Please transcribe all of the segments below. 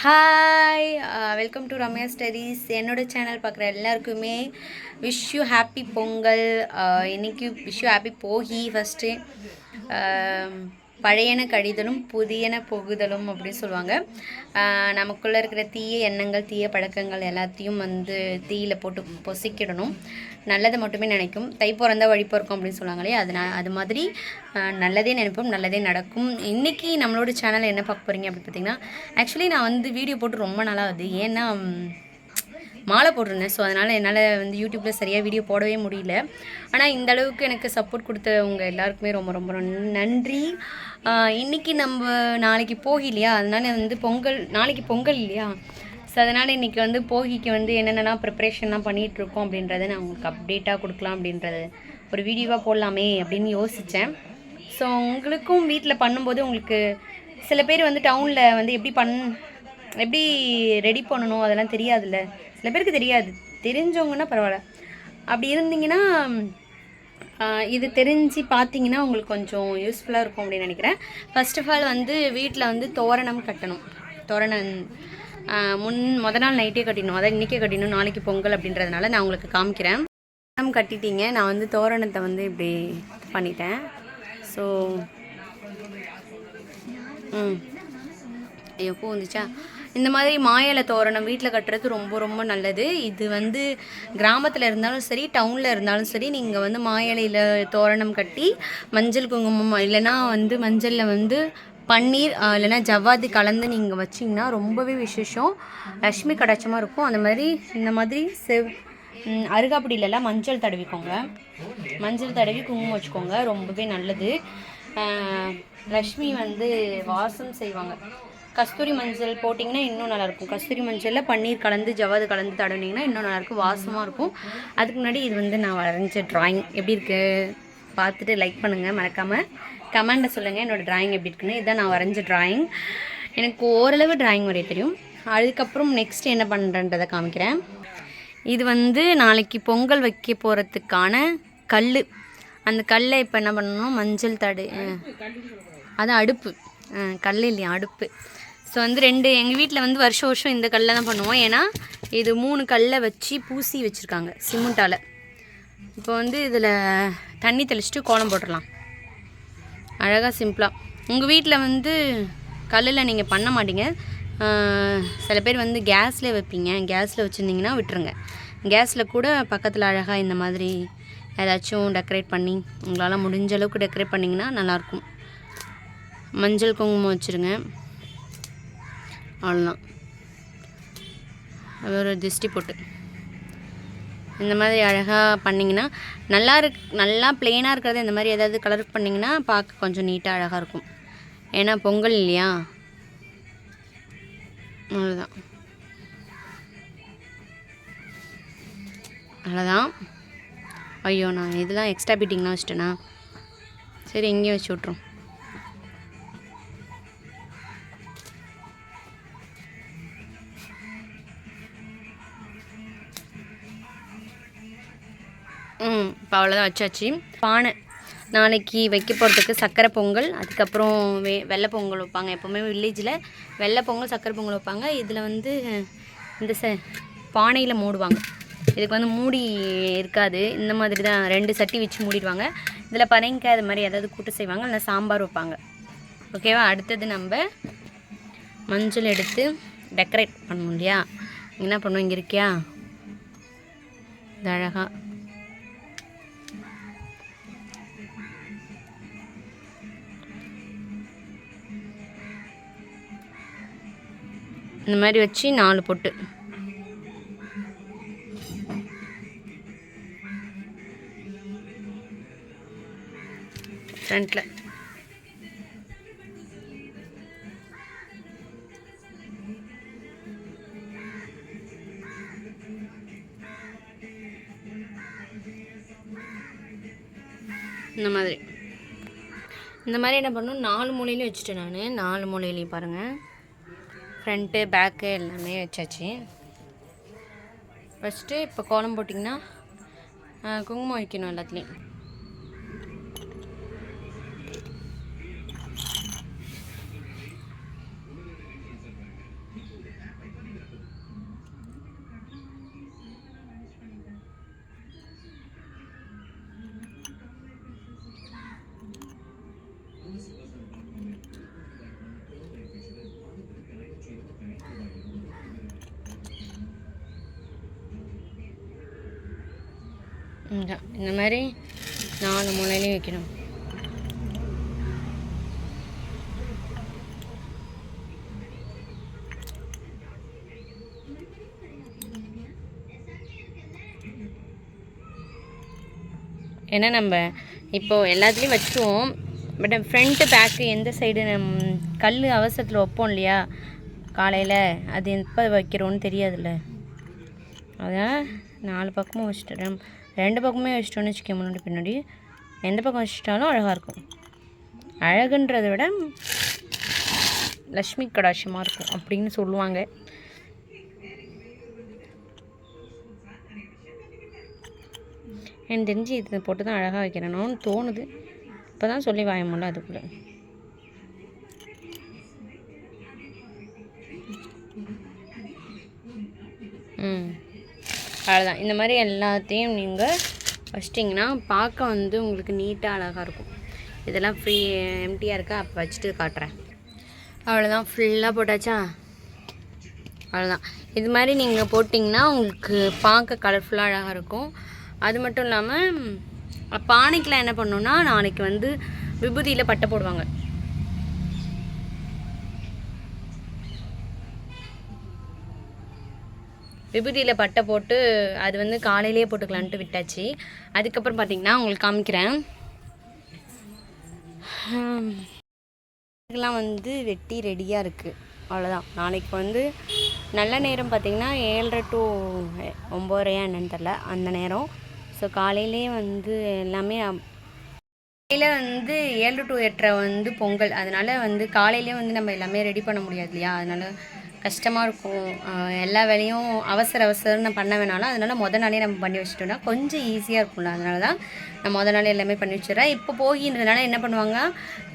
Hi welcome to Ramya studies. என்னோடய channel பார்க்குற எல்லாருக்குமே விஷ் யூ ஹாப்பி பொங்கல். இன்றைக்கி wish you happy Bogi. First பழையன கழிதலும் புதியன புகுதலும் அப்படின்னு சொல்லுவாங்க. நமக்குள்ளே இருக்கிற தீய எண்ணங்கள் தீய பழக்கங்கள் எல்லாத்தையும் தீயில் போட்டு பொசிக்கிடணும். நல்லதை மட்டுமே நினைக்கும். தை பிறந்தா வழி பிறக்கும் அப்படின்னு சொல்லுவாங்களே, அது மாதிரி நல்லதே நினைப்போம், நல்லதே நடக்கும். இன்றைக்கி நம்மளோட சேனலில் என்ன பார்க்க போகிறீங்க அப்படின்னு பார்த்தீங்கன்னா, ஆக்சுவலி நான் வீடியோ போட்டு ரொம்ப நாளாகுது. ஏன்னா மாலை போட்டிருந்தேன். ஸோ அதனால் என்னால் யூடியூப்பில் சரியாக வீடியோ போடவே முடியல. ஆனால் இந்த அளவுக்கு எனக்கு சப்போர்ட் கொடுத்த உங்கள் எல்லாருக்குமே ரொம்ப ரொம்ப நன்றி. இன்றைக்கி நாளைக்கு போகி இல்லையா, அதனால் பொங்கல் நாளைக்கு பொங்கல் இல்லையா, ஸோ அதனால் இன்றைக்கி போகிக்கு என்னென்னலாம் ப்ரிப்ரேஷன்லாம் பண்ணிகிட்ருக்கோம் அப்படின்றத நான் உங்களுக்கு அப்டேட்டாக கொடுக்கலாம் அப்படின்றது ஒரு வீடியோவாக போடலாமே அப்படின்னு யோசித்தேன். ஸோ உங்களுக்கும் வீட்டில் பண்ணும்போது உங்களுக்கு சில பேர் டவுனில் எப்படி ரெடி பண்ணணும் அதெல்லாம் தெரியாதுல்ல, சில பேருக்கு தெரியாது. தெரிஞ்சவங்கன்னா பரவாயில்ல. அப்படி இருந்தீங்கன்னா இது தெரிஞ்சு பார்த்தீங்கன்னா உங்களுக்கு கொஞ்சம் யூஸ்ஃபுல்லாக இருக்கும் அப்படின்னு நினைக்கிறேன். ஃபர்ஸ்ட் ஆஃப் ஆல் வீட்டில் தோரணம் கட்டணும். தோரணம் மொதல் நாள் நைட்டே கட்டிடணும். அதான் இன்றைக்கே கட்டிடணும், நாளைக்கு பொங்கல் அப்படின்றதுனால நான் உங்களுக்கு காமிக்கிறேன். தோரணம் கட்டிட்டீங்க. நான் தோரணத்தை இப்படி பண்ணிட்டேன். ஸோ எப்போ வந்துச்சா, இந்த மாதிரி மாயிலை தோரணம் வீட்டில் கட்டுறது ரொம்ப ரொம்ப நல்லது. இது கிராமத்தில் இருந்தாலும் சரி, டவுனில் இருந்தாலும் சரி, நீங்கள் மாயிலையில் தோரணம் கட்டி மஞ்சள் குங்குமம் இல்லைன்னா மஞ்சளில் பன்னீர் இல்லைன்னா ஜவ்வாதி கலந்து நீங்கள் வச்சிங்கன்னா ரொம்பவே விசேஷம், லக்ஷ்மி கடாட்சமாக இருக்கும். அந்த மாதிரி இந்த மாதிரி அருகாப்பிடியிலலாம் மஞ்சள் தடவிக்கோங்க. மஞ்சள் தடவி குங்குமம் வச்சுக்கோங்க, ரொம்பவே நல்லது. லக்ஷ்மி வாசம் செய்வாங்க. கஸ்தூரி மஞ்சள் போட்டிங்கன்னா இன்னும் நல்லாயிருக்கும். கஸ்தூரி மஞ்சளில் பன்னீர் கலந்து ஜவ்வாது கலந்து தடவினீங்கன்னா இன்னும் நல்லாயிருக்கும், வாசமாக இருக்கும். அதுக்கு முன்னாடி இது நான் வரைஞ்ச ட்ராயிங் எப்படி இருக்குது பார்த்துட்டு லைக் பண்ணுங்கள், மறக்காமல் கமெண்டில் சொல்லுங்கள் என்னோடய ட்ராயிங் எப்படி இருக்குன்னு. இதுதான் நான் வரைஞ்ச ட்ராயிங். எனக்கு ஓரளவு ட்ராயிங் வரைய தெரியும். அதுக்கப்புறம் நெக்ஸ்ட் என்ன பண்ணுறன்றதை காமிக்கிறேன். இது நாளைக்கு பொங்கல் வைக்க போகிறதுக்கான கல். அந்த கல்லை இப்போ என்ன பண்ணணும், மஞ்சள் அது அடுப்பு, கல் இல்லையா, அடுப்பு. ஸோ எங்கள் வீட்டில் வருஷம் வருஷம் இந்த கல்லை தான் பண்ணுவோம். ஏன்னா இது 3 கல்லை வச்சு பூசி வச்சுருக்காங்க சிமெண்ட்டால். இப்போ இதில் தண்ணி தெளிச்சுட்டு கோலம் போட்டுடலாம் அழகாக சிம்பிளாக. உங்கள் வீட்டில் கல்லில் நீங்கள் பண்ண மாட்டீங்க. சில பேர் கேஸில் வைப்பீங்க. கேஸில் வச்சுருந்தீங்கன்னா விட்டுருங்க. கேஸில் கூட பக்கத்தில் அழகாக இந்த மாதிரி ஏதாச்சும் டெக்கரேட் பண்ணி உங்களால் முடிஞ்ச அளவுக்கு டெக்கரேட் பண்ணிங்கன்னா நல்லாயிருக்கும். மஞ்சள் குங்குமம் வச்சுருங்க, அவ்வளோதான். ஒரு திஷ்டி போட்டு இந்த மாதிரி அழகாக பண்ணிங்கன்னா நல்லா ப்ளெயினாக இருக்கிறது. இந்த மாதிரி ஏதாவது கலர் பண்ணிங்கன்னா பார்க்க கொஞ்சம் நீட்டாக அழகாக இருக்கும். ஏன்னா பொங்கல் இல்லையா, அவ்வளோதான். அவ்வளோதான். ஐயோ, நான் இதெல்லாம் எக்ஸ்ட்ரா பீட்டிங்லாம் வச்சுட்டேனா, சரி இங்கேயும் வச்சு விட்ருவோம். இப்போ அவ்வளோதான் வச்சாச்சு. பானை நாளைக்கு வைக்க போகிறதுக்கு சக்கரை பொங்கல், அதுக்கப்புறம் வெள்ளை பொங்கல் வைப்பாங்க. எப்போவுமே வில்லேஜில் வெள்ளை பொங்கல் சக்கரை பொங்கல் வைப்பாங்க. இதில் இந்த பானையில் மூடுவாங்க. இதுக்கு மூடி இருக்காது, இந்த மாதிரி தான் 2 சட்டி வச்சு மூடிடுவாங்க. இதில் பரங்கிக்காய் அது மாதிரி ஏதாவது கூட்டு செய்வாங்க, இல்லை சாம்பார் வைப்பாங்க. ஓகேவா. அடுத்தது நம்ம மஞ்சள் எடுத்து டெக்கரேட் பண்ணணும் இல்லையா. என்ன பண்ணுவோம், இங்கே இருக்கியா, இது அழகாக இந்த மாதிரி வச்சு 4 பொட்டு ஃப்ரண்ட்டில். இந்த மாதிரி என்ன பண்ணணும், 4 மூலையிலையும் வச்சுட்டேன். நான் 4 மூலையிலையும் பாருங்கள், ஃப்ரண்ட்டு பேக்கு எல்லாமே வச்சாச்சு. ஃபஸ்ட்டு இப்போ கோலம் போட்டிங்கன்னா குங்குமம் வைக்கணும் எல்லாத்துலேயும். இந்த மாதிரி 4 மூலையிலையும் வைக்கணும். ஏன்னா நம்ம இப்போது எல்லாத்துலேயும் வச்சுருவோம். பட் ஃப்ரண்ட்டு பேக்கு எந்த சைடு கல் அவசரத்தில் வைப்போம் இல்லையா காலையில், அது எப்போ வைக்கிறோன்னு தெரியாதுல்ல. அதான் 4 பக்கமும் வச்சுட்டேன். 2 பக்கமே வச்சிட்டோன்னு வச்சுக்க, முன்னாடி பின்னாடி எந்த பக்கம் வச்சுட்டாலும் அழகாக இருக்கும். அழகுன்றதை விட லக்ஷ்மி கடாட்சமாக இருக்கும் அப்படின்னு சொல்லுவாங்க. எனக்கு தெரிஞ்சு இது போட்டு தான் அழகாக வைக்கிறேன்னு தோணுது. இப்போ தான் சொல்லி வாய முடியல அதுக்குள்ளே. அவ்வளோதான். இந்த மாதிரி எல்லாத்தையும் நீங்கள் வச்சிட்டிங்கன்னா பார்க்க வந்து உங்களுக்கு நீட்டாக அழகாக இருக்கும். இதெல்லாம் ஃப்ரீ எம்டியாக இருக்கா, அப்போ வச்சுட்டு காட்டுறேன். அவ்வளோதான், ஃபுல்லாக போட்டாச்சா? அவ்வளோதான். இது மாதிரி நீங்கள் போட்டிங்கன்னா உங்களுக்கு பார்க்க கலர்ஃபுல்லாக அழகாக இருக்கும். அது மட்டும் இல்லாமல் பானைக்கெலாம் என்ன பண்ணணுன்னா, நாளைக்கு வந்து விபூதியில் பட்டை போடுவாங்க. விபூதியில் பட்டை போட்டு அது வந்து காலையிலேயே போட்டுக்கலான்ட்டு விட்டாச்சு. அதுக்கப்புறம் பார்த்திங்கன்னா உங்களுக்கு காமிக்கிறேன். இதெல்லாம் வந்து வெட்டி ரெடியாக இருக்குது. அவ்வளோதான். நாளைக்கு வந்து நல்ல நேரம் பார்த்திங்கன்னா 7:30 to 9:30 என்னன்னு தெரில, அந்த நேரம். ஸோ காலையிலே வந்து எல்லாமே காலையில் வந்து 7 to 8:30 வந்து பொங்கல். அதனால் வந்து காலையிலே வந்து நம்ம எல்லாமே ரெடி பண்ண முடியாது இல்லையா, அதனால் கஷ்டமாக இருக்கும். எல்லா வேலையும் அவசரம்னு பண்ண வேணாலும், அதனால் நாளே நம்ம பண்ணி வச்சுட்டோம்னா கொஞ்சம் ஈஸியாக இருக்கும்ல. அதனால தான் நான் நாளே எல்லாமே பண்ணி வச்சுட்றேன். இப்போ போகின்றதுனால என்ன பண்ணுவாங்க,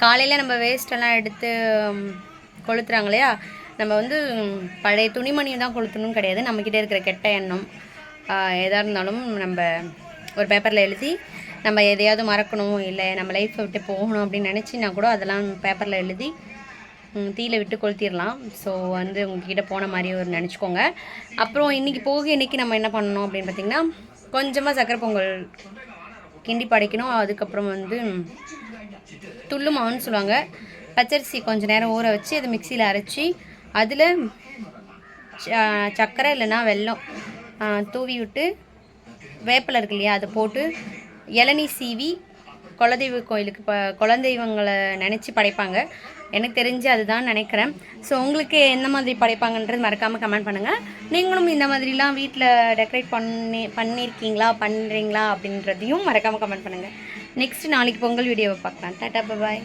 காலையில் நம்ம வேஸ்ட்டெல்லாம் எடுத்து கொளுத்துறாங்க இல்லையா, நம்ம வந்து பழைய துணிமணியை தான் கொளுத்தணும்னு கிடையாது. நம்மக்கிட்ட இருக்கிற கெட்ட எண்ணம் எதாக இருந்தாலும் நம்ம ஒரு பேப்பரில் எழுதி, நம்ம எதையாவது மறக்கணும் இல்லை நம்ம லைஃப்பை விட்டு போகணும் அப்படின்னு நினச்சின்னா கூட அதெல்லாம் பேப்பரில் எழுதி தீயில் விட்டு கொளுத்திடலாம். ஸோ வந்து உங்கள்கிட்ட போன மாதிரி ஒரு நினச்சிக்கோங்க. அப்புறம் இன்றைக்கி நம்ம என்ன பண்ணணும் அப்படின்னு பார்த்திங்கன்னா, கொஞ்சமாக சக்கரை பொங்கல் கிண்டி படைக்கணும். அதுக்கப்புறம் வந்து துள்ளு மாவுன்னு சொல்லுவாங்க, பச்சரிசி கொஞ்சம் நேரம் ஊற வச்சு அதை மிக்சியில் அரைச்சி அதில் சர்க்கரை இல்லைன்னா வெல்லம் தூவி விட்டு, வேப்பிலை இருக்கு இல்லையா, அதை போட்டு இளநீ சீவி குலதெய்வ கோயிலுக்கு குலதெய்வங்களை நினச்சி படைப்பாங்க. எனக்கு தெரிஞ்சு அதுதான் நினைக்கிறேன். ஸோ உங்களுக்கு எந்த மாதிரி படைப்பாங்கன்றது மறக்காமல் கமெண்ட் பண்ணுங்கள். நீங்களும் இந்த மாதிரிலாம் வீட்டில் டெக்கரேட் பண்ணுறீங்களா அப்படின்றதையும் மறக்காமல் கமெண்ட் பண்ணுங்கள். நெக்ஸ்ட் நாளைக்கு பொங்கல் வீடியோவை பார்க்கலாம். டாட்டா, பாய்.